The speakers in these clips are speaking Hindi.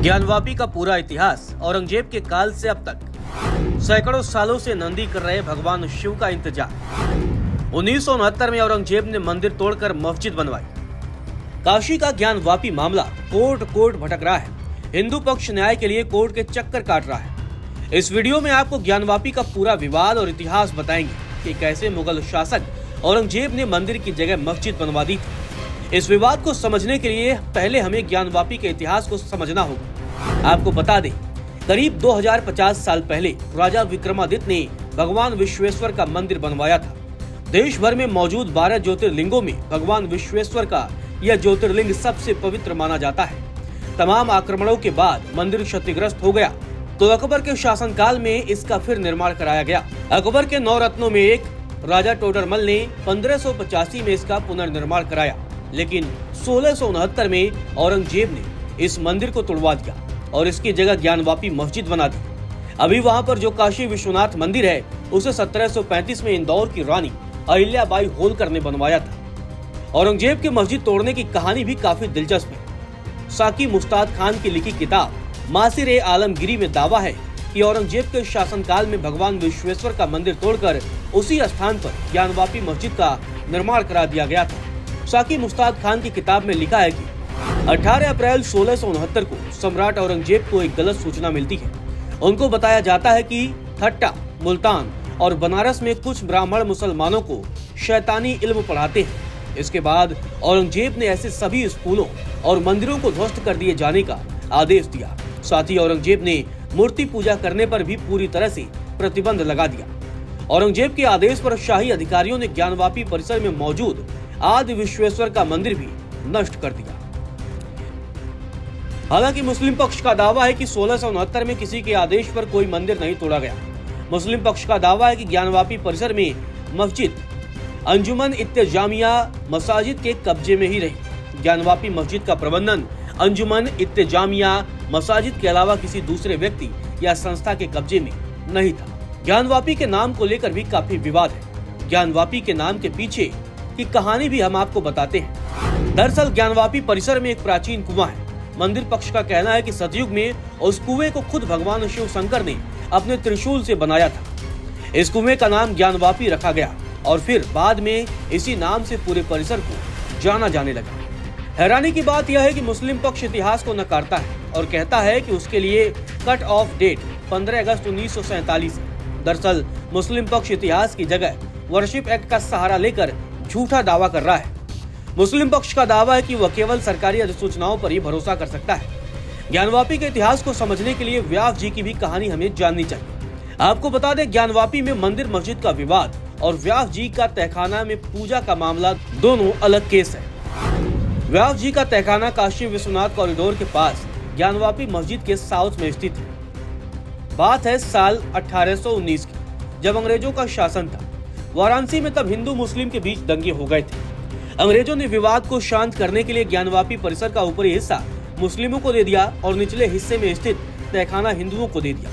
ज्ञानवापी का पूरा इतिहास औरंगजेब के काल से अब तक सैकड़ों सालों से नंदी कर रहे भगवान शिव का इंतजार। 1969 में औरंगजेब ने मंदिर तोड़कर मस्जिद बनवाई। काशी का ज्ञानवापी मामला कोर्ट कोर्ट भटक रहा है। हिंदू पक्ष न्याय के लिए कोर्ट के चक्कर काट रहा है। इस वीडियो में आपको ज्ञानवापी का पूरा विवाद और इतिहास बताएंगे कि कैसे मुगल शासक औरंगजेब ने मंदिर की जगह मस्जिद बनवा दी थी। इस विवाद को समझने के लिए पहले हमें ज्ञानवापी के इतिहास को समझना होगा। आपको बता दें, करीब 2050 साल पहले राजा विक्रमादित्य ने भगवान विश्वेश्वर का मंदिर बनवाया था। देश भर में मौजूद 12 ज्योतिर्लिंगों में भगवान विश्वेश्वर का यह ज्योतिर्लिंग सबसे पवित्र माना जाता है। तमाम आक्रमणों के बाद मंदिर क्षतिग्रस्त हो गया, तो अकबर के शासनकाल में इसका फिर निर्माण कराया गया। अकबर के 9 रत्नों में एक राजा टोडरमल ने 1585 में इसका पुनर्निर्माण कराया, लेकिन 1669 में औरंगजेब ने इस मंदिर को तुड़वा दिया और इसकी जगह ज्ञानवापी मस्जिद बना दी। अभी वहां पर जो काशी विश्वनाथ मंदिर है, उसे 1735 में इंदौर की रानी अहिल्याबाई होलकर ने बनवाया था। औरंगजेब की मस्जिद तोड़ने की कहानी भी काफी दिलचस्प है। साकी मुस्ताद खान की लिखी किताब मासिर आलमगिरी में दावा है कि औरंगजेब के शासनकाल में भगवान विश्वेश्वर का मंदिर तोड़कर उसी स्थान पर ज्ञानवापी मस्जिद का निर्माण करा दिया गया था। साकी मुस्ताद खान की किताब में लिखा है कि 18 अप्रैल 1669 को सम्राट औरंगजेब को एक गलत सूचना मिलती है। उनको बताया जाता है कि ठट्टा, मुल्तान और बनारस में कुछ ब्राह्मण मुसलमानों को शैतानी इल्म पढ़ाते हैं। इसके बाद औरंगजेब ने ऐसे सभी स्कूलों और मंदिरों को ध्वस्त कर दिए जाने का आदेश दिया। साथ ही औरंगजेब ने मूर्ति पूजा करने पर भी पूरी तरह से प्रतिबंध लगा दिया। औरंगजेब के आदेश पर शाही अधिकारियों ने ज्ञानवापी परिसर में मौजूद आदि विश्वेश्वर का मंदिर भी नष्ट कर दिया। हालांकि मुस्लिम पक्ष का दावा है कि 1669 में किसी के आदेश पर कोई मंदिर नहीं तोड़ा गया। मुस्लिम पक्ष का दावा है कि ज्ञानवापी परिसर में मस्जिद अंजुमन इत्तेजामिया मसाजिद के कब्जे में ही रही। ज्ञानवापी मस्जिद का प्रबंधन अंजुमन इत्तेजामिया मसाजिद के अलावा किसी दूसरे व्यक्ति या संस्था के कब्जे में नहीं था। ज्ञानवापी के नाम को लेकर भी काफी विवाद है। ज्ञानवापी के नाम के पीछे की कहानी भी हम आपको बताते हैं। दरअसल ज्ञानवापी परिसर में एक प्राचीन कुआं है। मंदिर पक्ष का कहना है कि सतयुग में उस कुएं को खुद भगवान शिव शंकर ने अपने त्रिशूल से बनाया था। इस कुएं का नाम ज्ञानवापी रखा गया और फिर बाद में इसी नाम से पूरे परिसर को जाना जाने लगा। हैरानी की बात यह है कि मुस्लिम पक्ष इतिहास को नकारता है और कहता है कि उसके लिए कट ऑफ डेट 15 अगस्त 1947 है। दरअसल मुस्लिम पक्ष इतिहास की जगह वर्शिप एक्ट का सहारा लेकर झूठा दावा कर रहा है। मुस्लिम पक्ष का दावा है कि वह केवल सरकारी अधिसूचनाओं पर ही भरोसा कर सकता है। ज्ञानवापी के इतिहास को समझने के लिए व्यास जी की भी कहानी हमें जाननी चाहिए। आपको बता दें, ज्ञानवापी में मंदिर मस्जिद का विवाद और व्यास जी का तहखाना में पूजा का मामला दोनों अलग केस है। व्यास जी का तहखाना काशी विश्वनाथ कॉरिडोर के पास ज्ञानवापी मस्जिद के साउथ में स्थित है। बात है साल 1819 की, जब अंग्रेजों का शासन था। वाराणसी में तब हिंदू मुस्लिम के बीच दंगे हो गए थे। अंग्रेजों ने विवाद को शांत करने के लिए ज्ञानवापी परिसर का ऊपरी हिस्सा मुस्लिमों को दे दिया और निचले हिस्से में स्थित तहखाना हिंदुओं को दे दिया।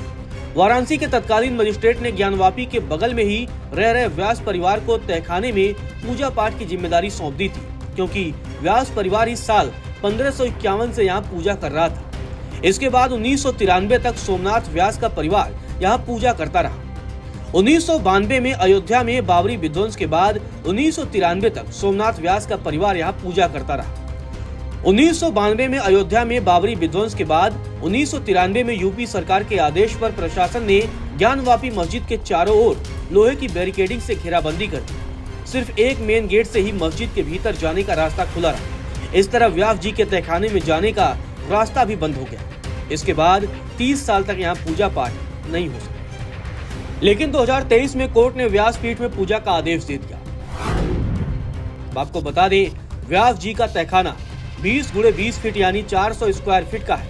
वाराणसी के तत्कालीन मजिस्ट्रेट ने ज्ञानवापी के बगल में ही रह रहे व्यास परिवार को तहखाने में पूजा पाठ की जिम्मेदारी सौंप दी थी, क्योंकि व्यास परिवार इस साल 1551 से यहाँ पूजा कर रहा था। इसके बाद 1993 तक सोमनाथ व्यास का परिवार यहाँ पूजा करता रहा। 1992 में अयोध्या में बाबरी विध्वंस के बाद 1993 तक सोमनाथ व्यास का परिवार यहाँ पूजा करता रहा। 1992 में अयोध्या में बाबरी विध्वंस के बाद 1993 में यूपी सरकार के आदेश पर प्रशासन ने ज्ञानवापी मस्जिद के चारों ओर लोहे की बैरिकेडिंग से घेराबंदी कर दी। सिर्फ एक मेन गेट से ही मस्जिद के भीतर जाने का रास्ता खुला रहा। इस तरह व्यास जी के तहखाने में जाने का रास्ता भी बंद हो गया। इसके बाद 30 साल तक यहाँ पूजा पाठ नहीं हो सका। लेकिन 2023 में कोर्ट ने व्यास पीठ में पूजा का आदेश दे दिया। आपको बता दें, व्यास जी का तहखाना 20 × 20 फीट यानी 400 स्क्वायर फीट का है।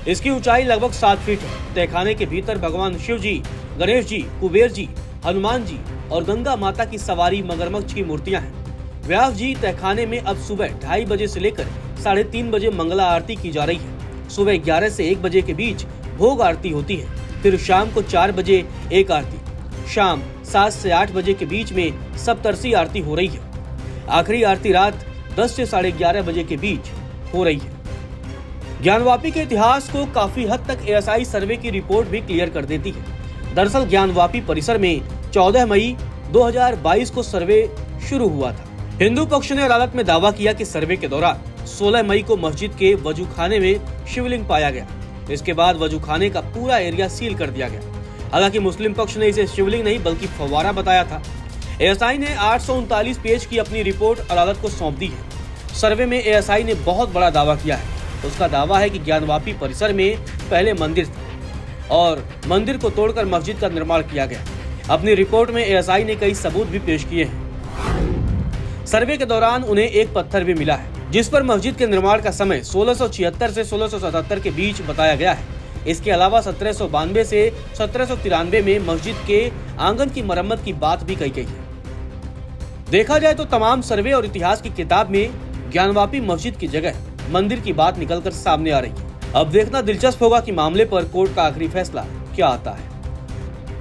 इसकी ऊंचाई लगभग 7 फीट है। तहखाने के भीतर भगवान शिव जी, गणेश जी, कुबेर जी, हनुमान जी और गंगा माता की सवारी मगरमच्छ की मूर्तियां हैं। व्यास जी तहखाने में अब सुबह 2:30 बजे से लेकर 3:30 बजे मंगला आरती की जा रही है। सुबह 11 से 1 बजे के बीच भोग आरती होती है। फिर शाम को 4 बजे एक आरती। शाम 7 से 8 बजे के बीच में सप्तर्षि आरती हो रही है। आखिरी आरती रात 10 से 11:30 बजे के बीच हो रही है। ज्ञानवापी के इतिहास को काफी हद तक एएसआई सर्वे की रिपोर्ट भी क्लियर कर देती है। दरअसल ज्ञानवापी परिसर में 14 मई 2022 को सर्वे शुरू हुआ था। हिंदू पक्ष ने अदालत में दावा किया कि सर्वे के दौरान 16 मई को मस्जिद के वजूखाने में शिवलिंग पाया गया। इसके बाद वजूखाने का पूरा एरिया सील कर दिया गया। हालांकि मुस्लिम पक्ष ने इसे शिवलिंग नहीं बल्कि फव्वारा बताया था। एएसआई ने 839 पेज की अपनी रिपोर्ट अदालत को सौंप दी है। सर्वे में एएसआई ने बहुत बड़ा दावा किया है। उसका दावा है कि ज्ञानवापी परिसर में पहले मंदिर था और मंदिर को तोड़कर मस्जिद का निर्माण किया गया। अपनी रिपोर्ट में एएसआई ने कई सबूत भी पेश किए हैं। सर्वे के दौरान उन्हें एक पत्थर भी मिला है जिस पर मस्जिद के निर्माण का समय 1676 से 1677 के बीच बताया गया है। इसके अलावा 1792 से 1793 में मस्जिद के आंगन की मरम्मत की बात भी कही गई है। देखा जाए तो तमाम सर्वे और इतिहास की किताब में ज्ञानवापी मस्जिद की जगह मंदिर की बात निकलकर सामने आ रही है। अब देखना दिलचस्प होगा कि मामले पर कोर्ट का आखिरी फैसला क्या आता है।